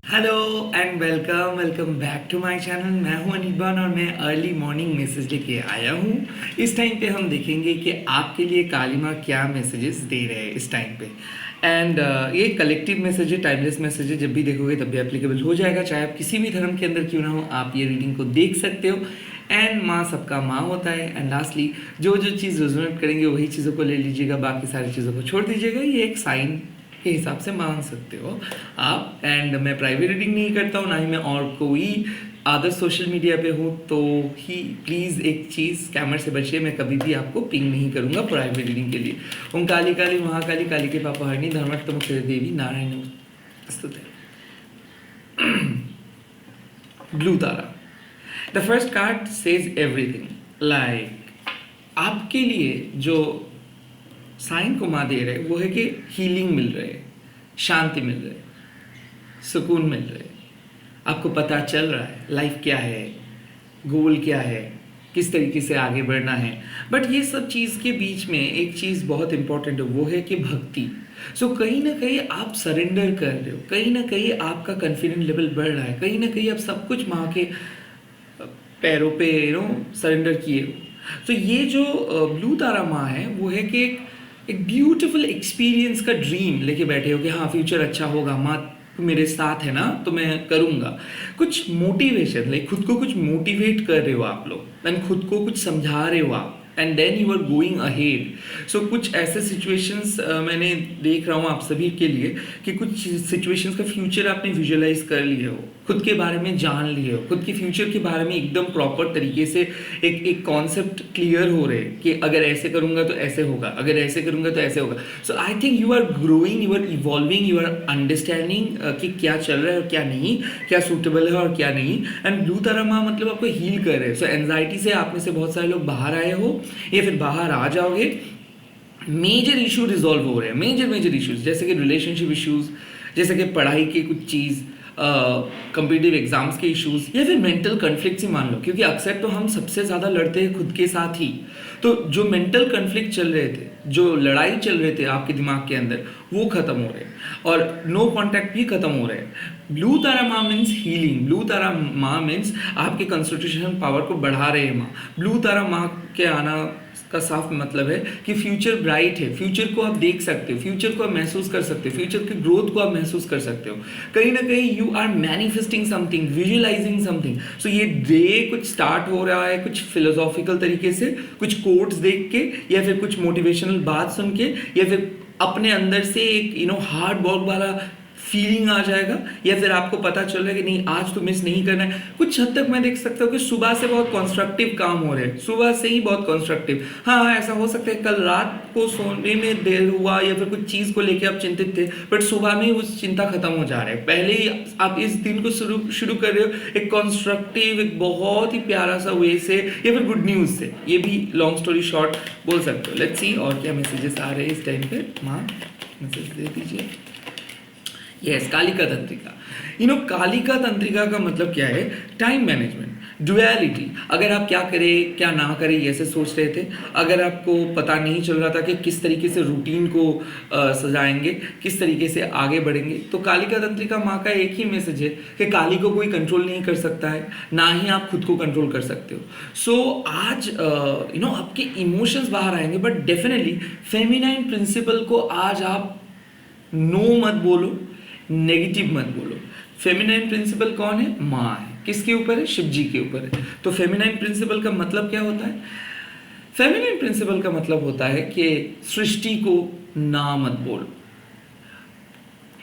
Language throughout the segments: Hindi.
Hello and welcome welcome back to my channel. मैं हूं अनिबान और मैं अर्ली मॉर्निंग मैसेज लेके आया हूं। इस टाइम पे हम देखेंगे कि आपके लिए काली माँ क्या मैसेजेस दे रहे हैं इस टाइम पे। एंड ये कलेक्टिव मैसेज है, टाइमलेस मैसेज है। जब भी देखोगे तब भी एप्लीकेबल हो जाएगा, चाहे आप किसी भी धर्म के अंदर क्यों ना हो, आप ये रीडिंग को देख सकते हो। एंड माँ सबका माँ होता है। एंड लास्टली जो जो चीज़ रेजोनेट करेंगे वही चीज़ों को ले लीजिएगा, बाकी सारी चीज़ों को छोड़ दीजिएगा। ये एक साइन के हिसाब से मान सकते हो आप। एंड मैं प्राइवेट रीडिंग नहीं करता हूँ, ना ही मैं और कोई अदर सोशल मीडिया पे हूँ, तो ही प्लीज़ एक चीज़, स्कैमर से बचिए। मैं कभी भी आपको पिंग नहीं करूँगा प्राइवेट रीडिंग के लिए। ओम काली काली महाकाली काली के पापा हरणी धर्मर्थ मुख्य देवी नारायण नमस्तुते। Blue Tara, the first card says everything. Like आपके लिए जो साइन को माँ दे रहे वो है कि हीलिंग मिल रही है, शांति मिल रही है, सुकून मिल रहा है। आपको पता चल रहा है लाइफ क्या है, गोल क्या है, किस तरीके से आगे बढ़ना है। बट ये सब चीज़ के बीच में एक चीज़ बहुत इंपॉर्टेंट है, वो है कि भक्ति। सो कहीं ना कहीं आप सरेंडर कर रहे हो, कहीं ना कहीं आपका कॉन्फिडेंस लेवल बढ़ रहा है, कहीं ना कहीं आप सब कुछ माँ के पैरों पे सरेंडर किए हो। तो ये जो ब्लू तारा माँ है वो है कि एक ब्यूटीफुल एक्सपीरियंस का ड्रीम लेके बैठे हो कि हाँ फ्यूचर अच्छा होगा, माँ तू मेरे साथ है ना तो मैं करूँगा। कुछ मोटिवेशन, लाइक खुद को कुछ मोटिवेट कर रहे हो आप लोग, एंड खुद को कुछ समझा रहे हो आप, and then you are going ahead. So कुछ ऐसे सिचुएशंस मैंने देख रहा हूँ आप सभी के लिए कि कुछ सिचुएशंस का फ्यूचर आपने विजुअलाइज कर लिए हो, खुद के बारे में जान लिए हो, खुद के फ्यूचर के बारे में एकदम प्रॉपर तरीके से एक कॉन्सेप्ट क्लियर हो रहे कि अगर ऐसे करूँगा तो ऐसे होगा, अगर ऐसे करूँगा तो ऐसे होगा। So I think you are growing, you are evolving, you are understanding कि क्या चल रहा है और क्या नहीं, क्या सूटेबल है और क्या नहीं। एंड ब्लू तारा माँ मतलब आपको हील कर रहे हैं। सो एंजाइटी से आप में से बहुत सारे लोग बाहर आए हो या फिर बाहर आ जाओगे। मेजर इशू रिजॉल्व हो रहे हैं, मेजर इश्यूज जैसे कि रिलेशनशिप इश्यूज, जैसे कि पढ़ाई की कुछ चीज़, कम्पिटिटिव एग्जाम्स के इश्यूज, या फिर मेंटल कॉन्फ्लिक्ट ही मान लो, क्योंकि अक्सर तो हम सबसे ज़्यादा लड़ते हैं खुद के साथ ही। तो जो मेंटल कॉन्फ्लिक्ट चल रहे थे, जो लड़ाई चल रहे थे आपके दिमाग के अंदर, वो खत्म हो रहे हैं और नो कांटेक्ट भी खत्म हो रहे हैं। ब्लू तारा माँ मीन्स हीलिंग, ब्लू तारा माँ मीन्स आपके कंसंट्रेशन पावर को बढ़ा रहे हैं माँ। ब्लू तारा माँ के आना का साफ मतलब है कि फ्यूचर ब्राइट है, फ्यूचर को आप देख सकते हो, फ्यूचर को आप महसूस कर सकते हो, फ्यूचर की ग्रोथ को आप महसूस कर सकते हो। कहीं ना कहीं you are manifesting something, visualizing something. So ये डे कुछ स्टार्ट हो रहा है कुछ फिलोसॉफिकल तरीके से, कुछ कोट्स देख के, या फिर कुछ मोटिवेशनल बात सुन के, या फिर अपने अंदर से एक हार्ड वर्क वाला फीलिंग आ जाएगा, या फिर आपको पता चल रहा है कि नहीं आज तो मिस नहीं करना है। कुछ हद तक मैं देख सकता हूँ कि सुबह से बहुत कंस्ट्रक्टिव काम हो रहे हैं, सुबह से ही बहुत कंस्ट्रक्टिव। हाँ ऐसा हो सकता है कल रात को सोने में देर हुआ या फिर कुछ चीज़ को लेकर आप चिंतित थे, बट सुबह में ही उस चिंता खत्म हो जा रहा है। पहले ही आप इस दिन को शुरू कर रहे हो एक कंस्ट्रक्टिव, एक बहुत ही प्यारा सा वे से, या फिर गुड न्यूज़ से। ये भी लॉन्ग स्टोरी शॉर्ट बोल सकते हो। लेट्स सी और क्या मैसेजेस आ रहे हैं इस टाइम पे। माँ मैसेज दे दीजिए। यस, कालिका तंत्रिका। कालिका तंत्रिका का मतलब क्या है? Time management, duality. अगर आप क्या करें क्या ना करें ऐसे सोच रहे थे, अगर आपको पता नहीं चल रहा था कि किस तरीके से रूटीन को सजाएंगे, किस तरीके से आगे बढ़ेंगे, तो कालिका तंत्रिका माँ का एक ही मैसेज है कि काली को कोई कंट्रोल नहीं कर सकता है, ना ही आप खुद को कंट्रोल कर सकते हो। सो आज आपके इमोशंस बाहर आएंगे, बट डेफिनेटली फेमिनाइन प्रिंसिपल को आज आप नो मत बोलो, नेगेटिव मत बोलो। फेमिनाइन प्रिंसिपल कौन है? माँ है। किसके ऊपर है? शिव जी के ऊपर है। तो फेमिनाइन प्रिंसिपल का मतलब क्या होता है? फेमिनाइन प्रिंसिपल का मतलब होता है कि सृष्टि को ना मत बोलो,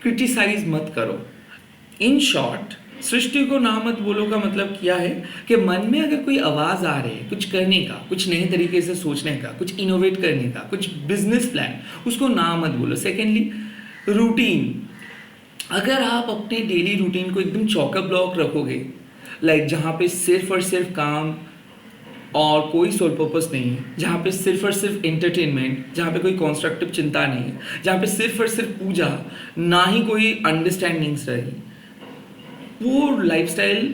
क्रिटिसाइज मत करो। इन शॉर्ट, सृष्टि को ना मत बोलो का मतलब क्या है कि मन में अगर कोई आवाज़ आ रही है कुछ करने का, कुछ नए तरीके से सोचने का, कुछ इनोवेट करने का, कुछ बिजनेस प्लान, उसको ना मत बोलो। Secondly, routine. अगर आप अपने डेली रूटीन को एकदम चौका ब्लॉक रखोगे, लाइक जहाँ पे सिर्फ और सिर्फ काम और कोई सोल पर्पस नहीं है, जहाँ पे सिर्फ और सिर्फ एंटरटेनमेंट, जहाँ पे कोई कॉन्स्ट्रक्टिव चिंता नहीं है, जहाँ पे सिर्फ और सिर्फ पूजा, ना ही कोई अंडरस्टैंडिंग्स रही, वो लाइफस्टाइल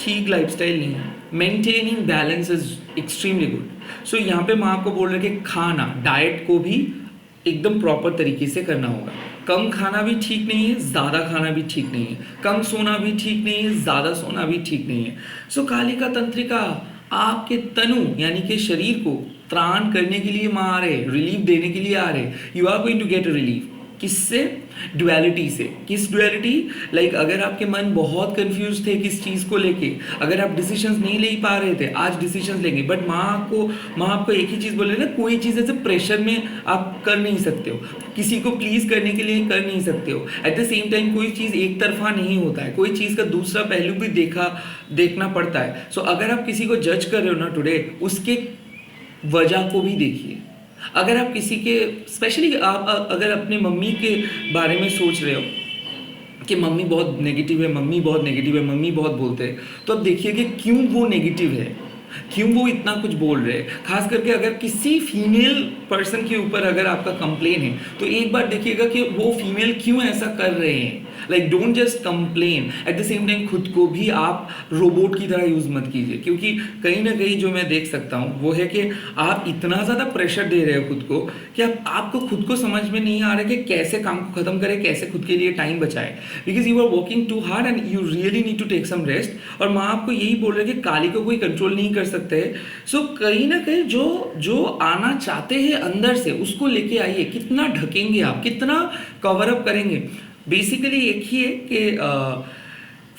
ठीक लाइफस्टाइल नहीं है। Maintaining balance is extremely good. So यहाँ पे मैं आपको बोल रहा कि खाना, डाइट को भी एकदम प्रॉपर तरीके से करना होगा। कम खाना भी ठीक नहीं है, ज़्यादा खाना भी ठीक नहीं है, कम सोना भी ठीक नहीं है, ज़्यादा सोना भी ठीक नहीं है। सो कालिका तंत्रिका आपके तनु यानी कि शरीर को त्राण करने के लिए मां आ रहे, रिलीफ देने के लिए आ रहे। You are going to get a relief. किससे? डुअलिटी से। किस डुअलिटी? लाइक अगर आपके मन बहुत कंफ्यूज थे किस चीज़ को लेके, अगर आप डिसीजंस नहीं ले पा रहे थे, आज डिसीजंस लेंगे। बट माँ आपको एक ही चीज़ बोले ना, कोई चीज़ ऐसे प्रेशर में आप कर नहीं सकते हो, किसी को प्लीज करने के लिए कर नहीं सकते हो। एट द सेम टाइम कोई चीज़ एक तरफा नहीं होता है, कोई चीज़ का दूसरा पहलू भी देखना पड़ता है। सो अगर आप किसी को जज कर रहे हो ना टुडे, उसके वजह को भी देखिए। अगर आप किसी के, स्पेशली आप अगर अपने मम्मी के बारे में सोच रहे हो कि मम्मी बहुत नेगेटिव है, मम्मी बहुत नेगेटिव है, मम्मी बहुत बोलते हैं, तो अब देखिए कि क्यों वो नेगेटिव है, क्यों वो इतना कुछ बोल रहे हैं। खास करके अगर किसी फीमेल पर्सन के ऊपर अगर आपका कंप्लेन है, तो एक बार देखिएगा कि वो फीमेल क्यों ऐसा कर रहे हैं। Like don't just complain, at the same time खुद को भी आप रोबोट की तरह यूज मत कीजिए, क्योंकि कहीं ना कहीं जो मैं देख सकता हूँ वो है कि आप इतना ज़्यादा प्रेशर दे रहे हो खुद को कि आपको खुद को समझ में नहीं आ रहा कि कैसे काम को खत्म करें, कैसे खुद के लिए टाइम बचाए, because you are working too hard and you really need to take some rest. और माँ आपको यही बोल रहे हैं कि काली को कोई कंट्रोल नहीं कर सकते। सो कहीं ना कहीं जो आना चाहते हैं अंदर से, उसको लेके आइए। कितना ढकेंगे आप, कितना कवर अप करेंगे। बेसिकली एक ही है कि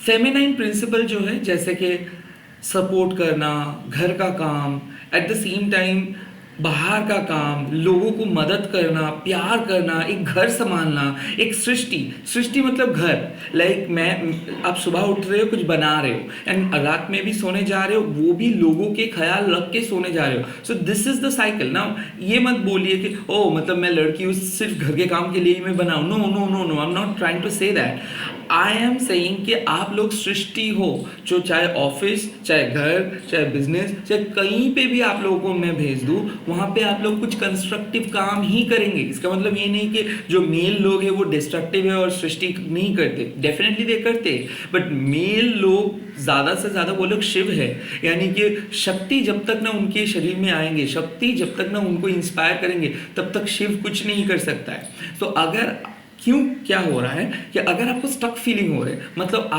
फेमिनाइन प्रिंसिपल जो है, जैसे कि सपोर्ट करना, घर का काम, एट द सेम टाइम बाहर का काम, लोगों को मदद करना, प्यार करना, एक घर संभालना, एक सृष्टि मतलब घर। लाइक आप सुबह उठ रहे हो, कुछ बना रहे हो, एंड रात में भी सोने जा रहे हो, वो भी लोगों के ख्याल रख के सोने जा रहे हो। So this is the cycle. Now ये मत बोलिए कि ओ मतलब मैं लड़की हूँ, सिर्फ घर के काम के लिए ही मैं बनाऊँ। No no no no, I am not trying to say that. I am saying कि आप लोग सृष्टि हो, जो चाहे ऑफिस, चाहे घर, चाहे बिजनेस, चाहे कहीं पे भी आप लोगों को मैं भेज दूँ, वहाँ पे आप लोग कुछ कंस्ट्रक्टिव काम ही करेंगे। इसका मतलब ये नहीं कि जो मेल लोग हैं वो डिस्ट्रक्टिव है और सृष्टि नहीं करते, डेफिनेटली दे करते, बट मेल लोग ज़्यादा से ज़्यादा वो लोग शिव है, यानी कि शक्ति जब तक ना उनके शरीर में आएंगे, शक्ति जब तक ना उनको इंस्पायर करेंगे, तब तक शिव कुछ नहीं कर सकता है। तो अगर क्या हो रहा है कि अगर आपको स्टक फीलिंग हो रही है, मतलब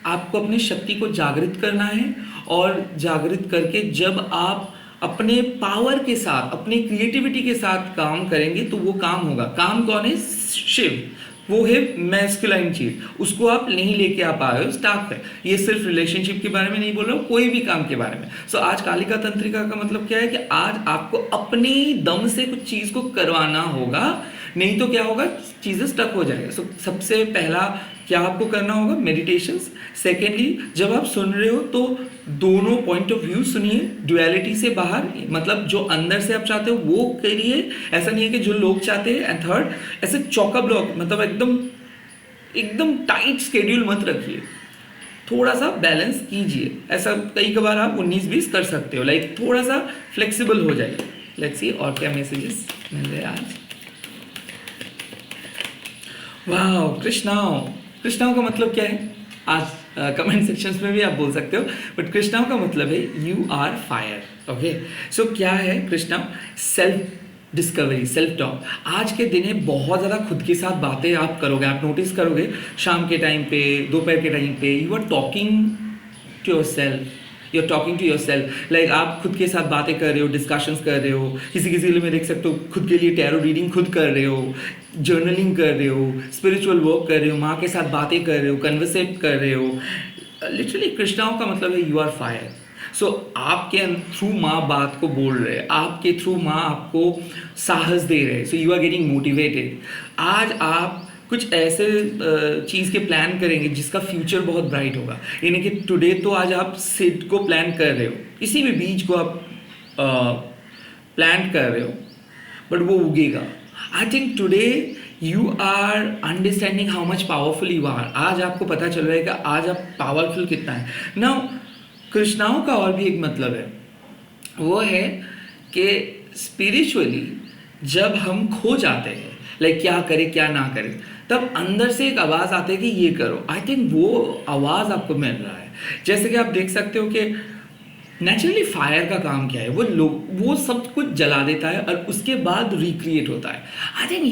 आपको अपनी शक्ति को जागृत करना है, और जागृत करके जब आप अपने पावर के साथ, अपनी क्रिएटिविटी के साथ काम करेंगे तो वो काम होगा। काम कौन है? शिव। वो है मैस्कुलाइन चीज, उसको आप नहीं लेके आ पा रहे हो, स्टाफ है। ये सिर्फ रिलेशनशिप के बारे में नहीं बोल रहा हूँ, कोई भी काम के बारे में। सो आज कालिका तंत्रिका का मतलब क्या है कि आज आपको अपने दम से कुछ चीज को करवाना होगा, नहीं तो क्या होगा, चीजें स्टक हो जाएगा। सो सबसे पहला क्या आपको करना होगा? मेडिटेशंस। सेकेंडली, जब आप सुन रहे हो तो दोनों पॉइंट ऑफ व्यू सुनिए, ड्युअलिटी से बाहर, मतलब जो अंदर से आप चाहते हो वो करिए, ऐसा नहीं है कि जो लोग चाहते हैं। एंड थर्ड, ऐसे चौका ब्लॉक, मतलब एकदम टाइट स्केड्यूल मत रखिए, थोड़ा सा बैलेंस कीजिए। ऐसा कई बार आप 19-20 कर सकते हो, लाइक थोड़ा सा फ्लेक्सिबल हो जाइए। लेट्स सी और क्या मैसेजेस मिल रहे हैं आज। वाह, कृष्णाओं का मतलब क्या है? आज कमेंट सेक्शंस में भी आप बोल सकते हो, बट कृष्णाओं का मतलब है you are fire. Okay, so क्या है कृष्णाओं? Self discovery, self talk. आज के दिन है बहुत ज़्यादा खुद के साथ बातें आप करोगे, आप नोटिस करोगे शाम के टाइम पे, दोपहर के टाइम पे, you are talking to yourself, you are talking to yourself. Like आप खुद के साथ बातें कर रहे हो, डिस्कशंस कर रहे हो, किसी लिए मैं देख सकते हो खुद के लिए टैरो रीडिंग खुद कर रहे हो, जर्नलिंग कर रहे हो, स्पिरिचुअल वर्क कर रहे हो, माँ के साथ बातें कर रहे हो, कन्वर्सेट कर रहे हो। लिटरली कृष्णाओं का मतलब है यू आर फायर। सो आपके थ्रू माँ बात को बोल रहे हैं, आपके थ्रू माँ आपको साहस दे रहे हैं, so you are getting motivated. आज आप कुछ ऐसे चीज़ के प्लान करेंगे जिसका फ्यूचर बहुत ब्राइट होगा। यानी कि टुडे तो आज आप सीड को प्लान कर रहे हो, किसी भी बीज को आप प्लांट कर रहे हो, बट वो उगेगा। I think today you are understanding how much powerful you are. आज आपको पता चल रहा है कि आज आप पावरफुल कितना है। नाउ कृष्णाओं का और भी एक मतलब है, वो है कि स्पिरिचुअली जब हम खो जाते हैं, लाइक क्या करें क्या ना करें, तब अंदर से एक आवाज़ आती है कि ये करो। आई थिंक वो आवाज़ आपको मिल रहा है। जैसे कि आप देख सकते हो कि नेचुरली फायर का काम क्या है, वो सब कुछ जला देता है और उसके बाद रिक्रिएट होता है। आई थिंक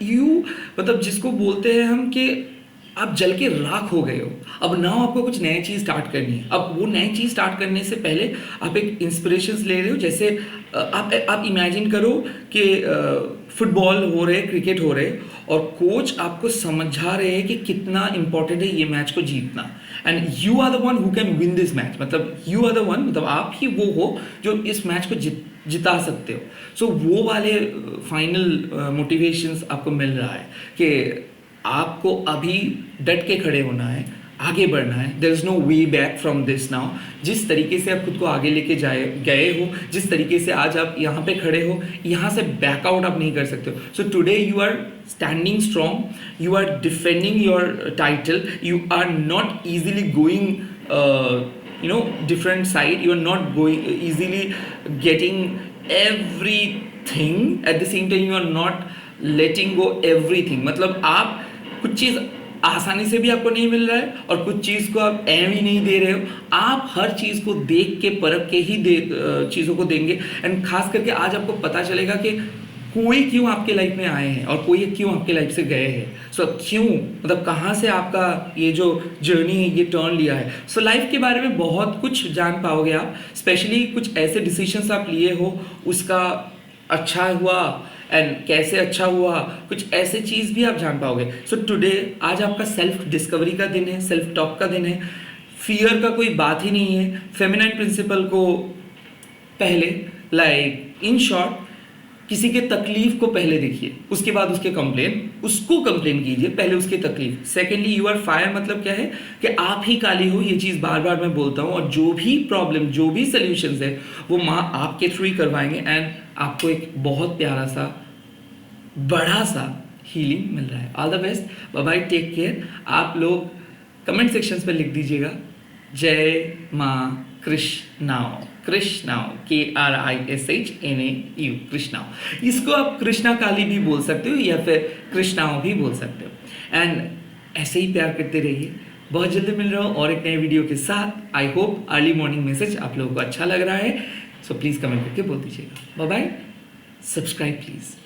यू मतलब जिसको बोलते हैं हम कि आप जल के राख हो गए हो, अब नाउ आपको कुछ नई चीज़ स्टार्ट करनी है। अब वो नई चीज़ स्टार्ट करने से पहले आप एक इंस्पिरेशंस ले रहे हो। जैसे आप इमेजिन करो कि फुटबॉल हो रहे, क्रिकेट हो रहे, और कोच आपको समझा रहे हैं कि कितना इंपॉर्टेंट है ये मैच को जीतना, and you are the one who can win this match. मतलब यू आर द वन, मतलब आप ही वो हो जो इस मैच को जिता सकते हो। सो वो वाले फाइनल मोटिवेशंस आपको मिल रहा है कि आपको अभी डट के खड़े होना है, आगे बढ़ना है। There is no way back from this now. जिस तरीके से आप खुद को आगे लेके गए हो, जिस तरीके से आज आप यहाँ पे खड़े हो, यहाँ से बैकआउट आप नहीं कर सकते हो। So today you are standing strong, you are defending your title, you are not easily going different side, you are not going easily getting everything at the same time, you are not letting go everything। मतलब आप कुछ चीज़ आसानी से भी आपको नहीं मिल रहा है और कुछ चीज़ को आप एम ही नहीं दे रहे हो। आप हर चीज़ को देख के परख के ही चीज़ों को देंगे। एंड खास करके आज आपको पता चलेगा कि कोई क्यों आपके लाइफ में आए हैं और कोई क्यों आपके लाइफ से गए हैं। सो क्यों, मतलब कहाँ से आपका ये जो जर्नी है ये टर्न लिया है। सो लाइफ के बारे में बहुत कुछ जान पाओगे आप, स्पेशली कुछ ऐसे डिसीजंस आप लिए हो उसका अच्छा हुआ एंड कैसे अच्छा हुआ, कुछ ऐसे चीज़ भी आप जान पाओगे। सो टुडे आज आपका सेल्फ डिस्कवरी का दिन है, सेल्फ टॉक का दिन है। फियर का कोई बात ही नहीं है। फेमिनाइन प्रिंसिपल को पहले, लाइक इन शॉर्ट, किसी के तकलीफ को पहले देखिए, उसके बाद उसको कंप्लेन कीजिए, पहले उसकी तकलीफ। सेकेंडली यू आर फायर, मतलब क्या है कि आप ही काली हो। ये चीज़ बार बार मैं बोलता हूँ, और जो भी प्रॉब्लम, जो भी सोल्यूशंस है वो माँ आपके थ्रू ही करवाएंगे एंड आपको एक बहुत प्यारा सा बड़ा सा हीलिंग मिल रहा है। All the best, bye bye, take care. आप लोग कमेंट सेक्शंस पे लिख दीजिएगा जय माँ कृष्णाओ, कृष्णाओ, KRISHNAU, कृष्णाओ। इसको आप कृष्णा काली भी बोल सकते हो या फिर कृष्णाओ भी बोल सकते हो। एंड ऐसे ही प्यार करते रहिए। बहुत जल्दी मिल रहा हूँ और एक नए वीडियो के साथ। I hope early morning message आप लोगों को अच्छा लग रहा है, सो प्लीज़ कमेंट करके बोल दीजिएगा। Bye bye, subscribe please.